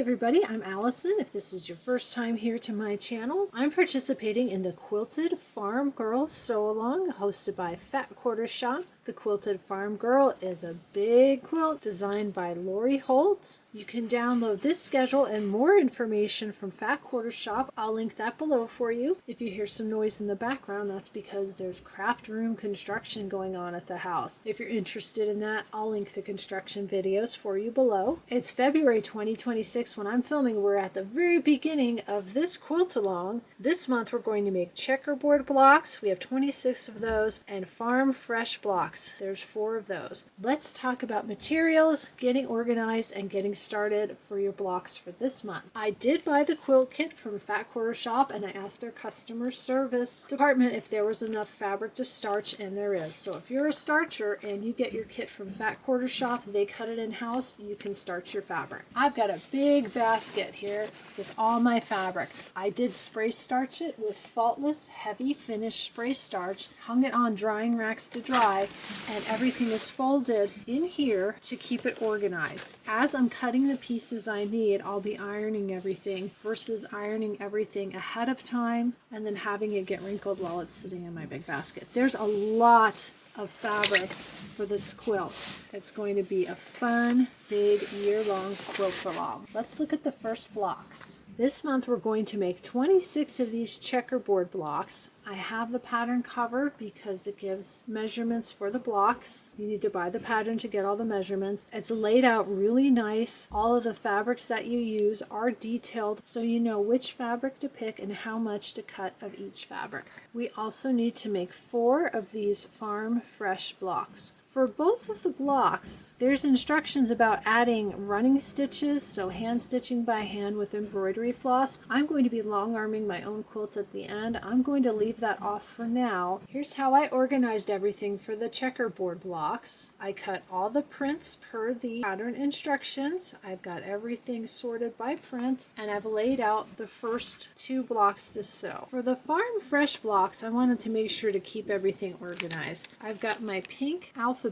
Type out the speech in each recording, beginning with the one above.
everybody, I'm Allison. If this is your first time here to my channel, I'm participating in the Quilted Farm Girl Sew-Along hosted by Fat Quarter Shop. The Quilted Farm Girl is a big quilt designed by Lori Holt. You can download this schedule and more information from Fat Quarter Shop. I'll link that below for you. If you hear some noise in the background, that's because there's craft room construction going on at the house. If you're interested in that, I'll link the construction videos for you below. It's February 2026 when I'm filming. We're at the very beginning of this quilt along. This month we're going to make checkerboard blocks. We have 26 of those, and farm fresh blocks. There's 4 of those. Let's talk about materials, getting organized, and getting started for your blocks for this month. I did buy the quilt kit from Fat Quarter Shop, and I asked their customer service department if there was enough fabric to starch, and there is. So if you're a starcher and you get your kit from Fat Quarter Shop, they cut it in-house, you can starch your fabric. I've got a big basket here with all my fabric. I did spray starch it with Faultless Heavy Finish spray starch, hung it on drying racks to dry, and everything is folded in here to keep it organized. As I'm cutting the pieces I need, I'll be ironing everything versus ironing everything ahead of time and then having it get wrinkled while it's sitting in my big basket. There's a lot of fabric for this quilt. It's going to be a fun, big, year-long quilt along. Let's look at the first blocks. This month we're going to make 26 of these checkerboard blocks. I have the pattern covered because it gives measurements for the blocks. You need to buy the pattern to get all the measurements. It's laid out really nice. All of the fabrics that you use are detailed so you know which fabric to pick and how much to cut of each fabric. We also need to make 4 of these farm fresh blocks. For both of the blocks, there's instructions about adding running stitches, so hand stitching by hand with embroidery floss. I'm going to be long arming my own quilts at the end. I'm going to leave that off for now. Here's how I organized everything for the checkerboard blocks. I cut all the prints per the pattern instructions. I've got everything sorted by print, and I've laid out the first 2 blocks to sew. For the farm fresh blocks, I wanted to make sure to keep everything organized. I've got my pink alphabetties,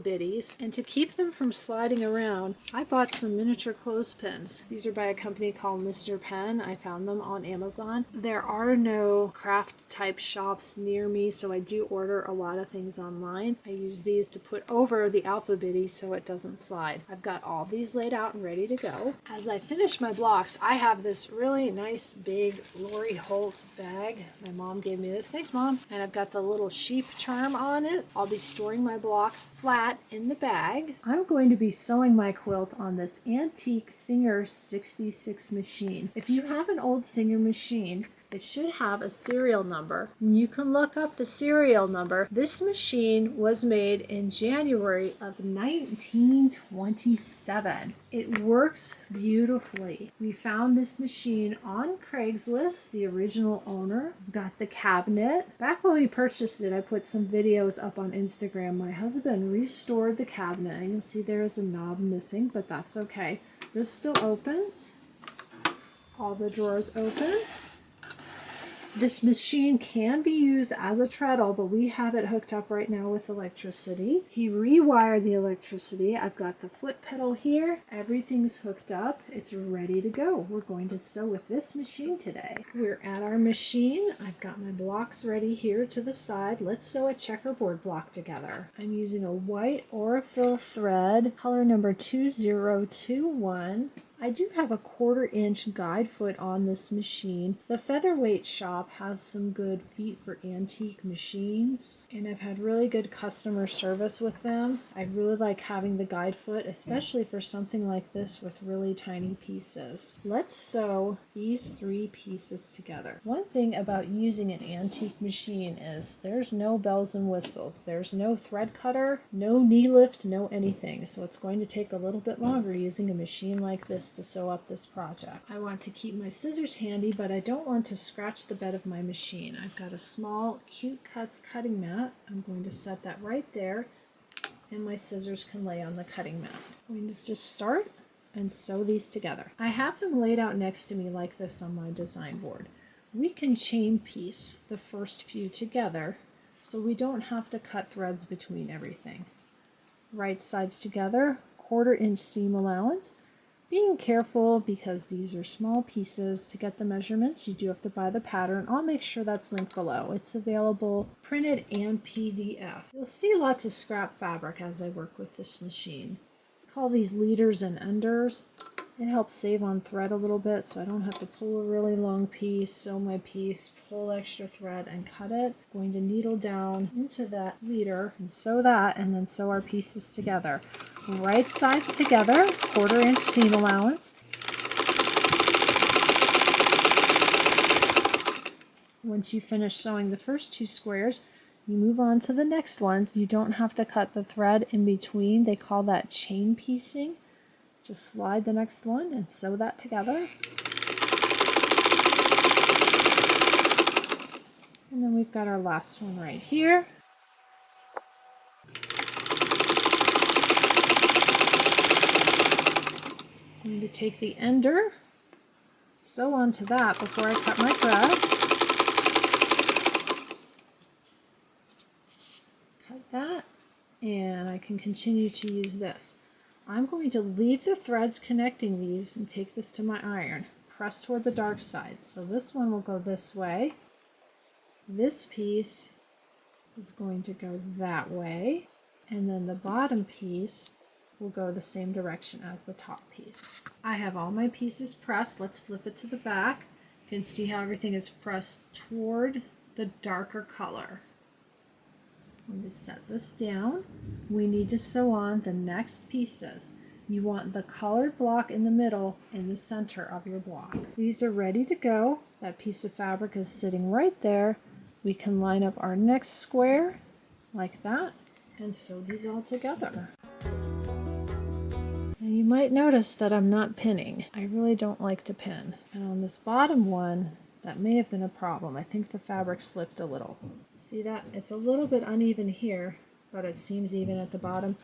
and to keep them from sliding around, I bought some miniature clothespins. These are by a company called Mr. Pen. I found them on Amazon. There are no craft type shops near me, so I do order a lot of things online. I use these to put over the alphabetty so it doesn't slide. I've got all these laid out and ready to go. As I finish my blocks, I have this really nice big Lori Holt bag. My mom gave me this. Thanks, Mom. And I've got the little sheep charm on it. I'll be storing my blocks flat in the bag. I'm going to be sewing my quilt on this antique Singer 66 machine. If you have an old Singer machine, it should have a serial number. You can look up the serial number. This machine was made in January of 1927. It works beautifully. We found this machine on Craigslist, the original owner. We've got the cabinet. Back when we purchased it, I put some videos up on Instagram. My husband restored the cabinet, and you'll see there is a knob missing, but that's okay. This still opens. All the drawers open. This machine can be used as a treadle, but we have it hooked up right now with electricity. He rewired the electricity. I've got the foot pedal here. Everything's hooked up. It's ready to go. We're going to sew with this machine today. We're at our machine. I've got my blocks ready here to the side. Let's sew a checkerboard block together. I'm using a white Aurifil thread, color number 2021. I do have a 1/4 inch guide foot on this machine. The Featherweight shop has some good feet for antique machines, and I've had really good customer service with them. I really like having the guide foot, especially for something like this with really tiny pieces. Let's sew these 3 pieces together. One thing about using an antique machine is there's no bells and whistles. There's no thread cutter, no knee lift, no anything. So it's going to take a little bit longer using a machine like this to sew up this project. I want to keep my scissors handy, but I don't want to scratch the bed of my machine. I've got a small Cute Cuts cutting mat. I'm going to set that right there, and my scissors can lay on the cutting mat. I'm going to just start and sew these together. I have them laid out next to me like this on my design board. We can chain piece the first few together so we don't have to cut threads between everything. Right sides together, 1/4 inch seam allowance. Being careful because these are small pieces. To get the measurements, you do have to buy the pattern. I'll make sure that's linked below. It's available printed and PDF. You'll see lots of scrap fabric as I work with this machine. I call these leaders and enders. It helps save on thread a little bit so I don't have to pull a really long piece, sew my piece, pull extra thread and cut it. I'm going to needle down into that leader and sew that, and then sew our pieces together. Right sides together, 1/4 inch seam allowance. Once you finish sewing the first 2 squares, you move on to the next ones. You don't have to cut the thread in between. They call that chain piecing. Just slide the next one and sew that together. And then we've got our last one right here. I'm going to take the ender, sew onto that before I cut my threads. Cut that, and I can continue to use this. I'm going to leave the threads connecting these and take this to my iron. Press toward the dark side. So this one will go this way. This piece is going to go that way. And then the bottom piece will go the same direction as the top piece. I have all my pieces pressed. Let's flip it to the back. You can see how everything is pressed toward the darker color. I'm going to set this down. We need to sew on the next pieces. You want the colored block in the middle in the center of your block. These are ready to go. That piece of fabric is sitting right there. We can line up our next square like that and sew these all together. Now you might notice that I'm not pinning. I really don't like to pin. And on this bottom one, that may have been a problem. I think the fabric slipped a little. See that? It's a little bit uneven here, but it seems even at the bottom.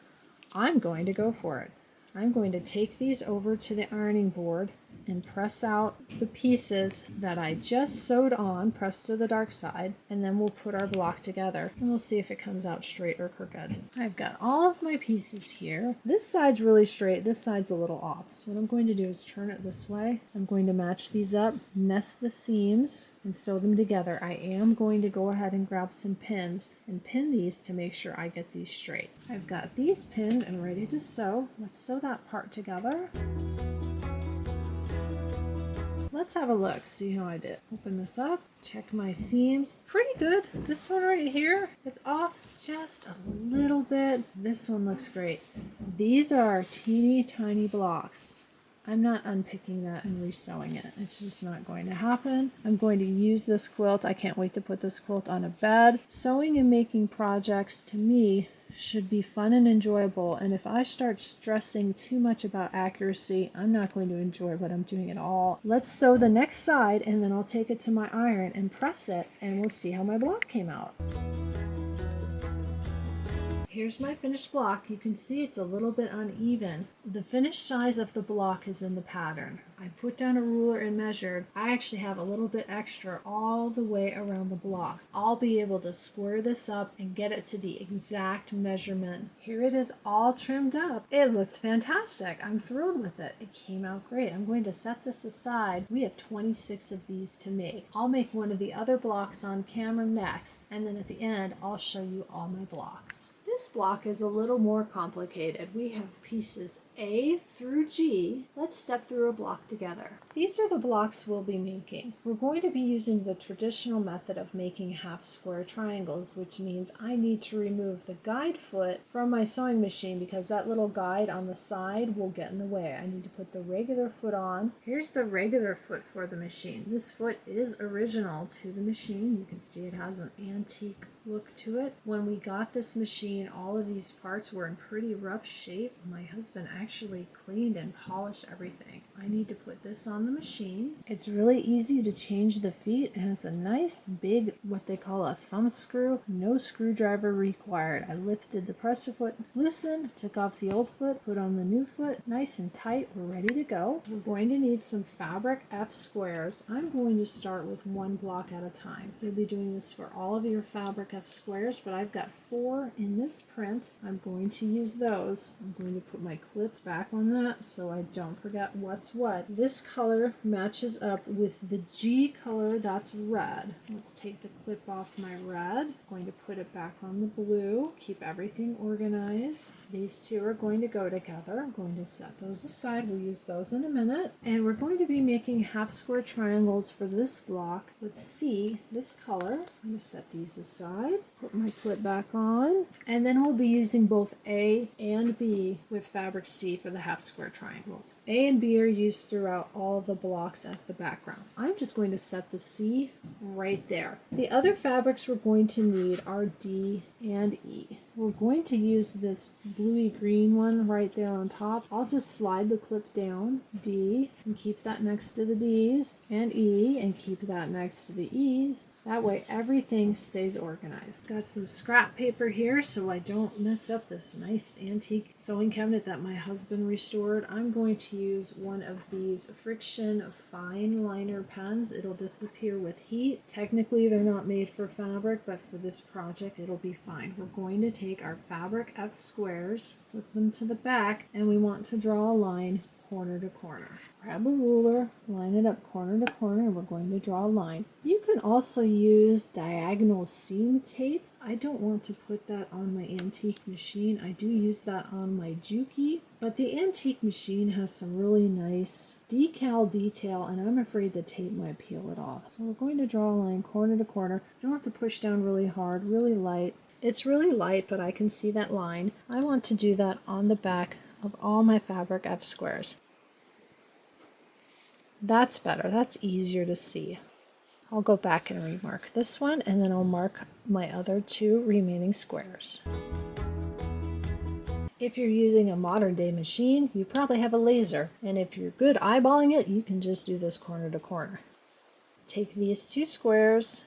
I'm going to go for it. I'm going to take these over to the ironing board and press out the pieces that I just sewed on, press to the dark side, and then we'll put our block together and we'll see if it comes out straight or crooked. I've got all of my pieces here. This side's really straight, this side's a little off. So what I'm going to do is turn it this way. I'm going to match these up, nest the seams, and sew them together. I am going to go ahead and grab some pins and pin these to make sure I get these straight. I've got these pinned and ready to sew. Let's sew that part together. Let's have a look, see how I did. Open this up, check my seams. Pretty good. This one right here, it's off just a little bit. This one looks great. These are teeny tiny blocks. I'm not unpicking that and resewing it. It's just not going to happen. I'm going to use this quilt. I can't wait to put this quilt on a bed. Sewing and making projects, to me, should be fun and enjoyable, and if I start stressing too much about accuracy, I'm not going to enjoy what I'm doing at all. Let's sew the next side, and then I'll take it to my iron and press it, and we'll see how my block came out. Here's my finished block. You can see it's a little bit uneven. The finished size of the block is in the pattern. I put down a ruler and measured. I actually have a little bit extra all the way around the block. I'll be able to square this up and get it to the exact measurement. Here it is all trimmed up. It looks fantastic. I'm thrilled with it. It came out great. I'm going to set this aside. We have 26 of these to make. I'll make one of the other blocks on camera next, and then at the end I'll show you all my blocks. This block is a little more complicated. We have pieces A through G. Let's step through a block together. These are the blocks we'll be making. We're going to be using the traditional method of making half square triangles, which means I need to remove the guide foot from my sewing machine because that little guide on the side will get in the way. I need to put the regular foot on. Here's the regular foot for the machine. This foot is original to the machine. You can see it has an antique look to it. When we got this machine, all of these parts were in pretty rough shape. My husband actually cleaned and polished everything. I need to put this on the machine. It's really easy to change the feet, and it's a nice big, what they call a thumb screw. No screwdriver required. I lifted the presser foot, loosened, took off the old foot, put on the new foot, nice and tight. We're ready to go. We're going to need some fabric F squares. I'm going to start with one block at a time. You'll be doing this for all of your fabric have squares, but I've got 4 in this print. I'm going to use those. I'm going to put my clip back on that so I don't forget what's what. This color matches up with the G color, that's red. Let's take the clip off my red. I'm going to put it back on the blue. Keep everything organized. These two are going to go together. I'm going to set those aside. We'll use those in a minute. And we're going to be making half square triangles for this block with C, this color. I'm going to set these aside, put my clip back on, and then we'll be using both A and B with fabric C for the half square triangles. A and B are used throughout all of the blocks as the background. I'm just going to set the C right there. The other fabrics we're going to need are D and E. We're going to use this bluey green one right there on top. I'll just slide the clip down, D, and keep that next to the D's, and E, and keep that next to the E's. That way everything stays organized. Got some scrap paper here so I don't mess up this nice antique sewing cabinet that my husband restored. I'm going to use one of these Frixion fineliner pens. It'll disappear with heat. Technically they're not made for fabric, but for this project it'll be fine. We're going to take our fabric F squares, flip them to the back, and we want to draw a line corner to corner. Grab a ruler, line it up corner to corner, and we're going to draw a line. You can also use diagonal seam tape. I don't want to put that on my antique machine. I do use that on my Juki, but the antique machine has some really nice decal detail, and I'm afraid the tape might peel it off. So we're going to draw a line corner to corner. You don't have to push down really hard, really light. It's really light, but I can see that line. I want to do that on the back of all my fabric F squares. That's better. That's easier to see. I'll go back and remark this one, and then I'll mark my other 2 remaining squares. If you're using a modern day machine, you probably have a laser, and if you're good eyeballing it, you can just do this corner to corner. Take these 2 squares,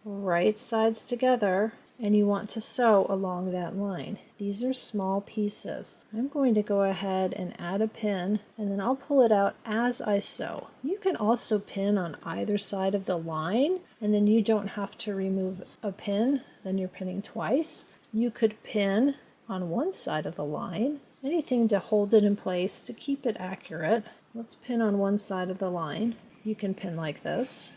right sides together, and you want to sew along that line. These are small pieces. I'm going to go ahead and add a pin, and then I'll pull it out as I sew. You can also pin on either side of the line, and then you don't have to remove a pin, then you're pinning twice. You could pin on one side of the line, anything to hold it in place to keep it accurate. Let's pin on one side of the line. You can pin like this,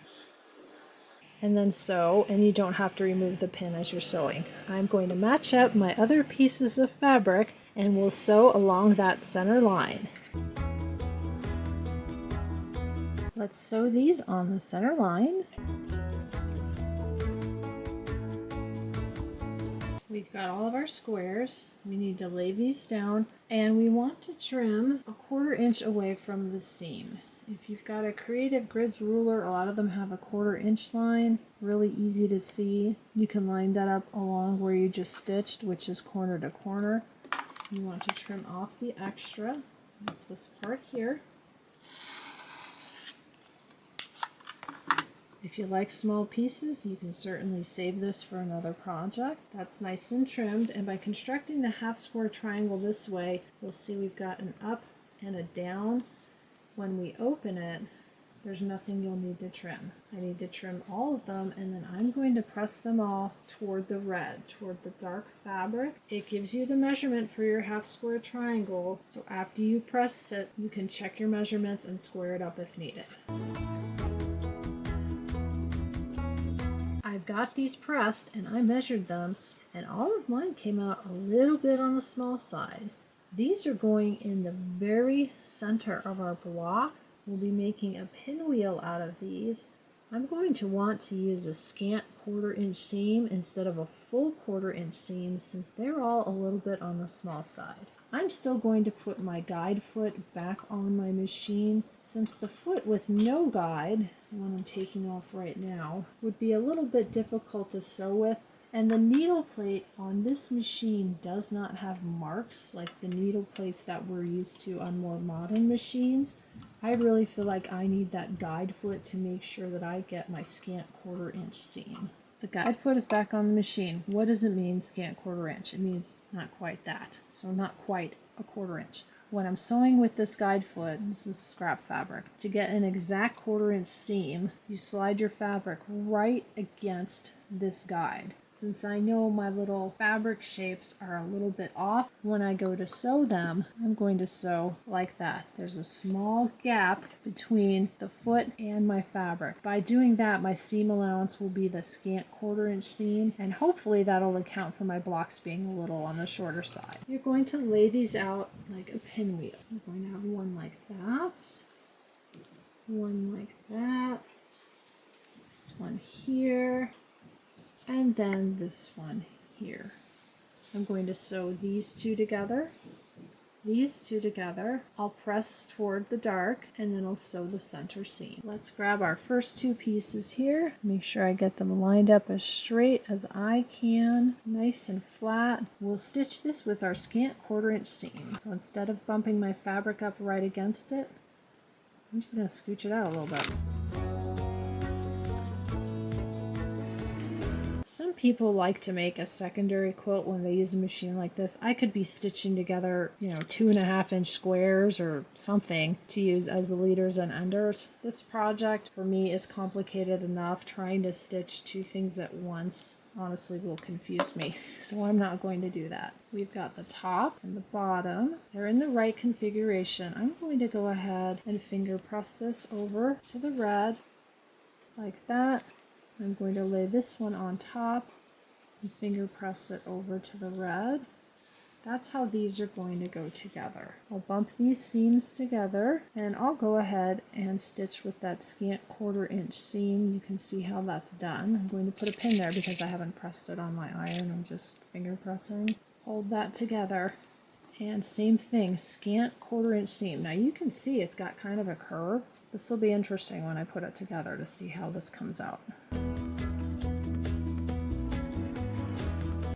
and then sew, and you don't have to remove the pin as you're sewing. I'm going to match up my other pieces of fabric, and we'll sew along that center line. Let's sew these on the center line. We've got all of our squares. We need to lay these down, and we want to trim a 1/4 inch away from the seam. If you've got a Creative Grids ruler, a lot of them have a 1/4 inch line, really easy to see. You can line that up along where you just stitched, which is corner to corner. You want to trim off the extra. That's this part here. If you like small pieces, you can certainly save this for another project. That's nice and trimmed, and by constructing the half square triangle this way, you'll see we've got an up and a down. When we open it, there's nothing you'll need to trim. I need to trim all of them, and then I'm going to press them all toward the red, toward the dark fabric. It gives you the measurement for your half square triangle, so after you press it, you can check your measurements and square it up if needed. I've got these pressed, and I measured them, and all of mine came out a little bit on the small side. These are going in the very center of our block. We'll be making a pinwheel out of these. I'm going to want to use a scant 1/4 inch seam instead of a full 1/4 inch seam, since they're all a little bit on the small side. I'm still going to put my guide foot back on my machine, since the foot with no guide, the one I'm taking off right now, would be a little bit difficult to sew with. And the needle plate on this machine does not have marks like the needle plates that we're used to on more modern machines. I really feel like I need that guide foot to make sure that I get my scant 1/4 inch seam. The guide foot is back on the machine. What does it mean, scant 1/4 inch? It means not quite that. So not quite a 1/4 inch. When I'm sewing with this guide foot, this is scrap fabric, to get an exact 1/4 inch seam, you slide your fabric right against this guide. Since I know my little fabric shapes are a little bit off, when I go to sew them, I'm going to sew like that. There's a small gap between the foot and my fabric. By doing that, my seam allowance will be the scant 1/4 inch seam, and hopefully that'll account for my blocks being a little on the shorter side. You're going to lay these out like a pinwheel. I'm going to have one like that, one like that, this one here, and then this one here. I'm going to sew these two together. I'll press toward the dark, and then I'll sew the center seam. Let's grab our first two pieces here. Make sure I get them lined up as straight as I can, nice and flat. We'll stitch this with our scant 1/4 inch seam. So instead of bumping my fabric up right against it, I'm just going to scooch it out a little bit. Some people like to make a secondary quilt when they use a machine like this. I could be stitching together, 2.5 inch squares or something to use as the leaders and enders. This project for me is complicated enough. Trying to stitch two things at once honestly will confuse me, so I'm not going to do that. We've got the top and the bottom. They're in the right configuration. I'm going to go ahead and finger press this over to the red like that. I'm going to lay this one on top and finger press it over to the red. That's how these are going to go together. I'll bump these seams together, and I'll go ahead and stitch with that scant 1/4 inch seam. You can see how that's done. I'm going to put a pin there because I haven't pressed it on my iron. I'm just finger pressing. Hold that together. And same thing, scant 1/4 inch seam. Now you can see it's got kind of a curve. This will be interesting when I put it together to see how this comes out.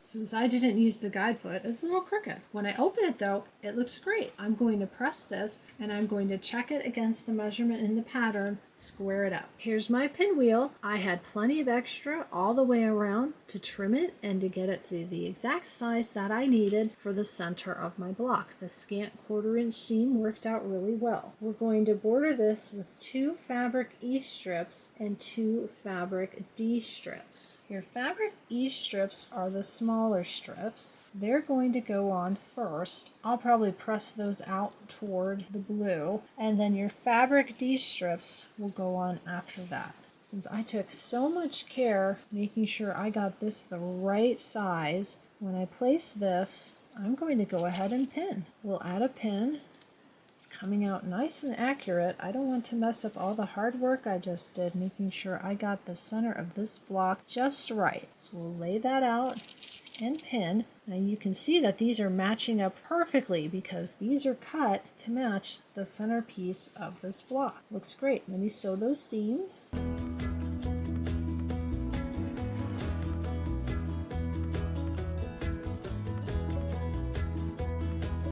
Since I didn't use the guide foot, it's a little crooked. When I open it though, it looks great. I'm going to press this and I'm going to check it against the measurement in the pattern, square it up. Here's my pinwheel. I had plenty of extra all the way around to trim it and to get it to the exact size that I needed for the center of my block. The scant 1/4 inch seam worked out really well. We're going to border this with 2 fabric E strips and 2 fabric D strips. Your fabric E strips are the smaller strips. They're going to go on first. I'll probably press those out toward the blue, and then your fabric D strips will go on after that. Since I took so much care making sure I got this the right size, when I place this, I'm going to go ahead and pin. We'll add a pin. It's coming out nice and accurate. I don't want to mess up all the hard work I just did making sure I got the center of this block just right. So we'll lay that out and pin. Now you can see that these are matching up perfectly because these are cut to match the center piece of this block. Looks great. Let me sew those seams.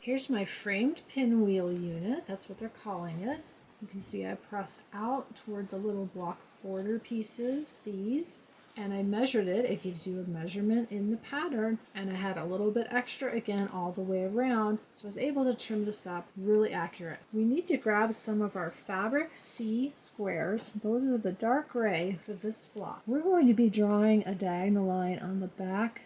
Here's my framed pinwheel unit. That's what they're calling it. You can see I pressed out toward the little block border pieces, these, and I measured it. It gives you a measurement in the pattern, and I had a little bit extra again all the way around, so I was able to trim this up really accurate. We need to grab some of our fabric C squares. Those are the dark gray for this block. We're going to be drawing a diagonal line on the back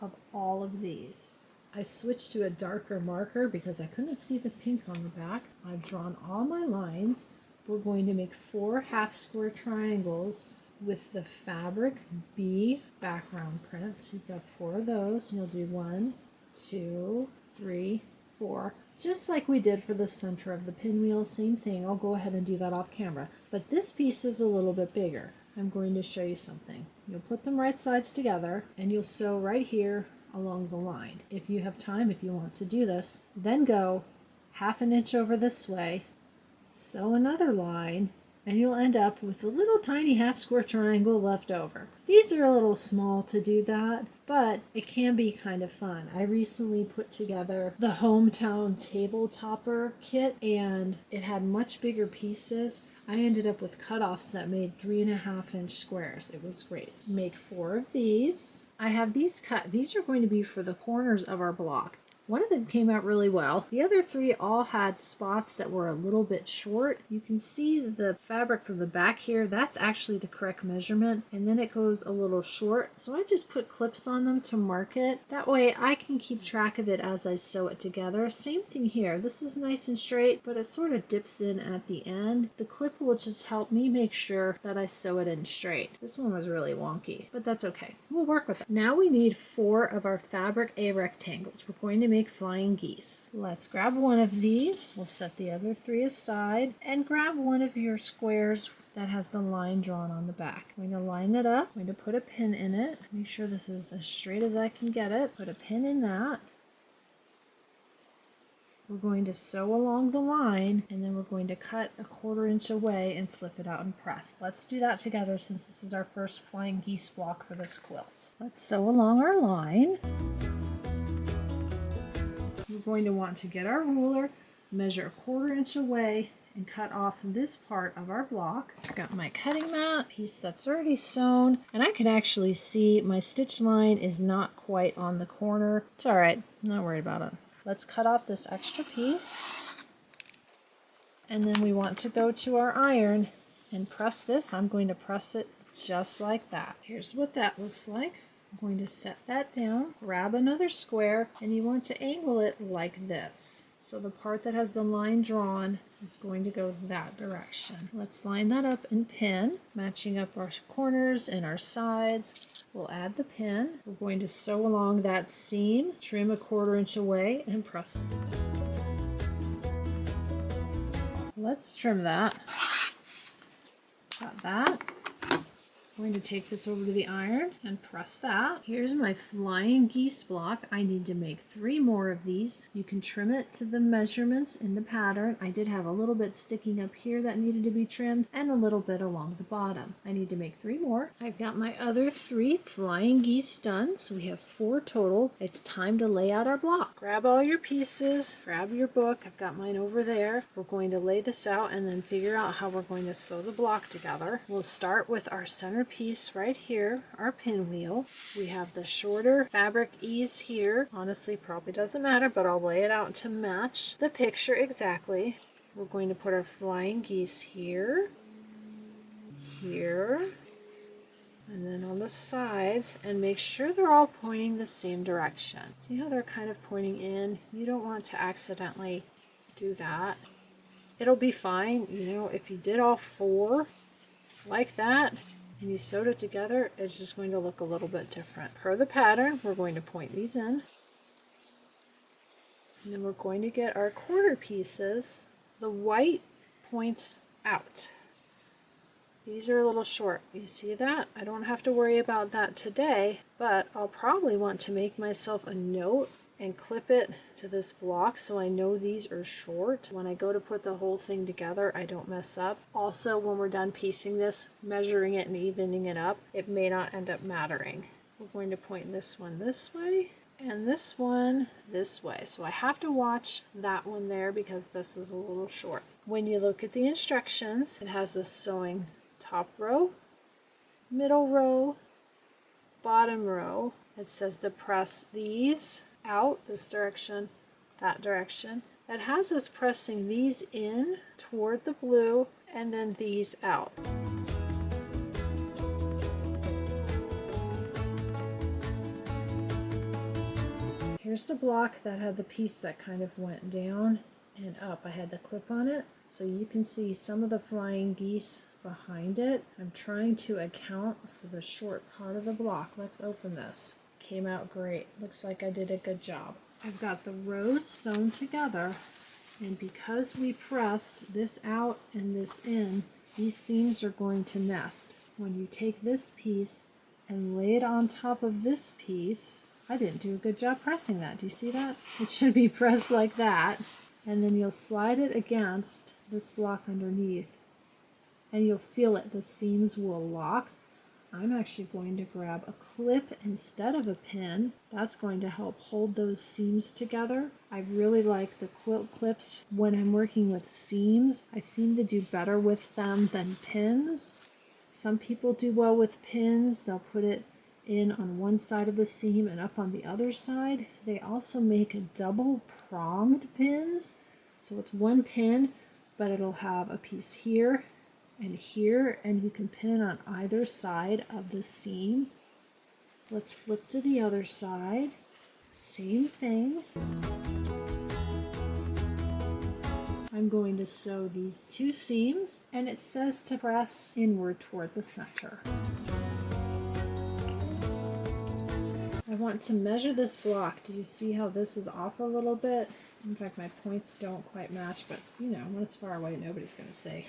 of all of these. I switched to a darker marker because I couldn't see the pink on the back. I've drawn all my lines. We're going to make 4 half square triangles with the fabric B background print. So you've got 4 of those, and you'll do 1, 2, 3, 4. Just like we did for the center of the pinwheel, same thing. I'll go ahead and do that off camera. But this piece is a little bit bigger. I'm going to show you something. You'll put them right sides together, and you'll sew right here along the line. If you have time, if you want to do this, then go 1/2 inch over this way, sew another line, and you'll end up with a little tiny half square triangle left over. These are a little small to do that, but it can be kind of fun. I recently put together the Hometown Table Topper kit, and it had much bigger pieces. I ended up with cutoffs that made 3.5 inch squares. It was great. Make 4 of these. I have these cut. These are going to be for the corners of our block. One of them came out really well. The other three all had spots that were a little bit short. You can see the fabric from the back here. That's actually the correct measurement. And then it goes a little short. So I just put clips on them to mark it. That way I can keep track of it as I sew it together. Same thing here. This is nice and straight, but it sort of dips in at the end. The clip will just help me make sure that I sew it in straight. This one was really wonky, but that's okay. We'll work with it. Now we need 4 of our fabric A rectangles. We're going to make flying geese. Let's grab one of these. We'll set the other 3 aside and grab one of your squares that has the line drawn on the back. I'm going to line it up. I'm going to put a pin in it. Make sure this is as straight as I can get it. Put a pin in that. We're going to sew along the line, and then we're going to cut a 1/4 inch away and flip it out and press. Let's do that together since this is our first flying geese block for this quilt. Let's sew along our line. We're going to want to get our ruler, measure a 1/4 inch away, and cut off this part of our block. I've got my cutting mat, piece that's already sewn, and I can actually see my stitch line is not quite on the corner. It's all right, I'm not worried about it. Let's cut off this extra piece, and then we want to go to our iron and press this. I'm going to press it just like that. Here's what that looks like. I'm going to set that down, grab another square, and you want to angle it like this. So the part that has the line drawn is going to go that direction. Let's line that up and pin, matching up our corners and our sides. We'll add the pin. We're going to sew along that seam, trim a 1/4 inch away, and press it. Let's trim that. Got that. I'm going to take this over to the iron and press that. Here's my flying geese block. I need to make 3 more of these. You can trim it to the measurements in the pattern. I did have a little bit sticking up here that needed to be trimmed and a little bit along the bottom. I need to make 3 more. I've got my other 3 flying geese done, so we have 4 total. It's time to lay out our block. Grab all your pieces, grab your book. I've got mine over there. We're going to lay this out and then figure out how we're going to sew the block together. We'll start with our center piece right here, our pinwheel. We have the shorter fabric ease here. Honestly, probably doesn't matter, but I'll lay it out to match the picture exactly. We're going to put our flying geese here, here, and then on the sides, and make sure they're all pointing the same direction. See how they're kind of pointing in? You don't want to accidentally do that. It'll be fine, you know, if you did all 4 like that, and you sewed it together, it's just going to look a little bit different. Per the pattern, we're going to point these in. And then we're going to get our corner pieces. The white points out. These are a little short. You see that? I don't have to worry about that today, but I'll probably want to make myself a note and clip it to this block so I know these are short. When I go to put the whole thing together, I don't mess up. Also, when we're done piecing this, measuring it and evening it up, it may not end up mattering. We're going to point this one this way and this one this way. So I have to watch that one there because this is a little short. When you look at the instructions, it has a sewing top row, middle row, bottom row. It says to press these out this direction, that direction. It has us pressing these in toward the blue and then these out. Here's the block that had the piece that kind of went down and up. I had the clip on it, so you can see some of the flying geese behind it. I'm trying to account for the short part of the block. Let's open this. Came out great. Looks like I did a good job. I've got the rows sewn together, and because we pressed this out and this in, these seams are going to nest. When you take this piece and lay it on top of this piece, I didn't do a good job pressing that. Do you see that? It should be pressed like that, and then you'll slide it against this block underneath, and you'll feel it. The seams will lock. I'm actually going to grab a clip instead of a pin. That's going to help hold those seams together. I really like the quilt clips when I'm working with seams. I seem to do better with them than pins. Some people do well with pins. They'll put it in on one side of the seam and up on the other side. They also make double pronged pins. So it's one pin, but it'll have a piece here, and you can pin it on either side of the seam. Let's flip to the other side. Same thing. I'm going to sew these two seams, and it says to press inward toward the center. I want to measure this block. Do you see how this is off a little bit? In fact, my points don't quite match, but you know, when it's far away, nobody's going to say.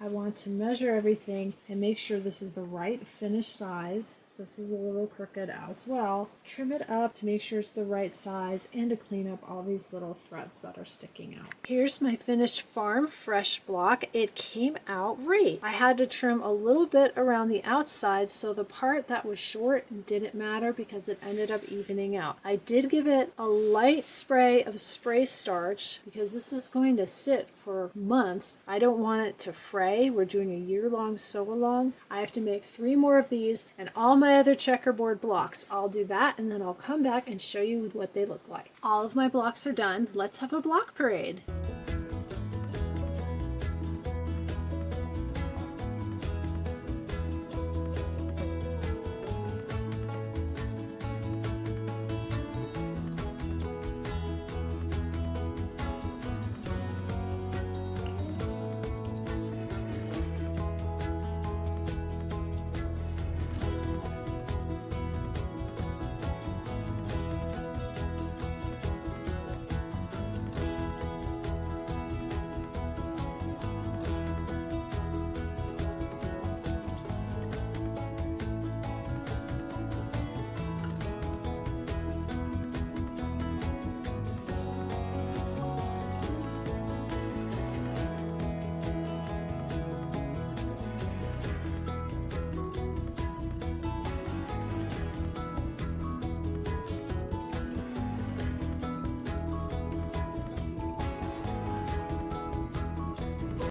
I want to measure everything and make sure this is the right finish size. This is a little crooked as well. Trim it up to make sure it's the right size and to clean up all these little threads that are sticking out. Here's my finished Farm Fresh block. It came out great. I had to trim a little bit around the outside, so the part that was short didn't matter because it ended up evening out. I did give it a light spray of spray starch because this is going to sit for months. I don't want it to fray. We're doing a year-long sew-along. I have to make 3 more of these and all my other checkerboard blocks. I'll do that and then I'll come back and show you what they look like. All of my blocks are done. Let's have a block parade.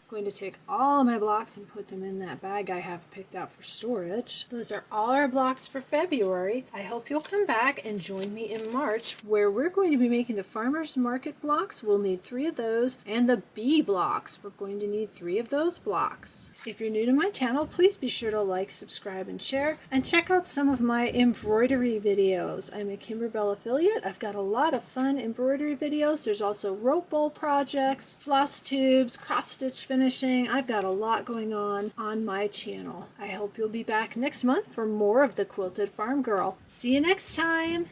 Going to take all of my blocks and put them in that bag I have picked out for storage. Those are all our blocks for February. I hope you'll come back and join me in March, where we're going to be making the farmers market blocks. We'll need 3 of those, and the bee blocks. We're going to need 3 of those blocks. If you're new to my channel, please be sure to like, subscribe, and share, and check out some of my embroidery videos. I'm a Kimberbell affiliate. I've got a lot of fun embroidery videos. There's also rope bowl projects, floss tubes, cross stitch finishing. I've got a lot going on my channel. I hope you'll be back next month for more of the Quilted Farm Girl. See you next time!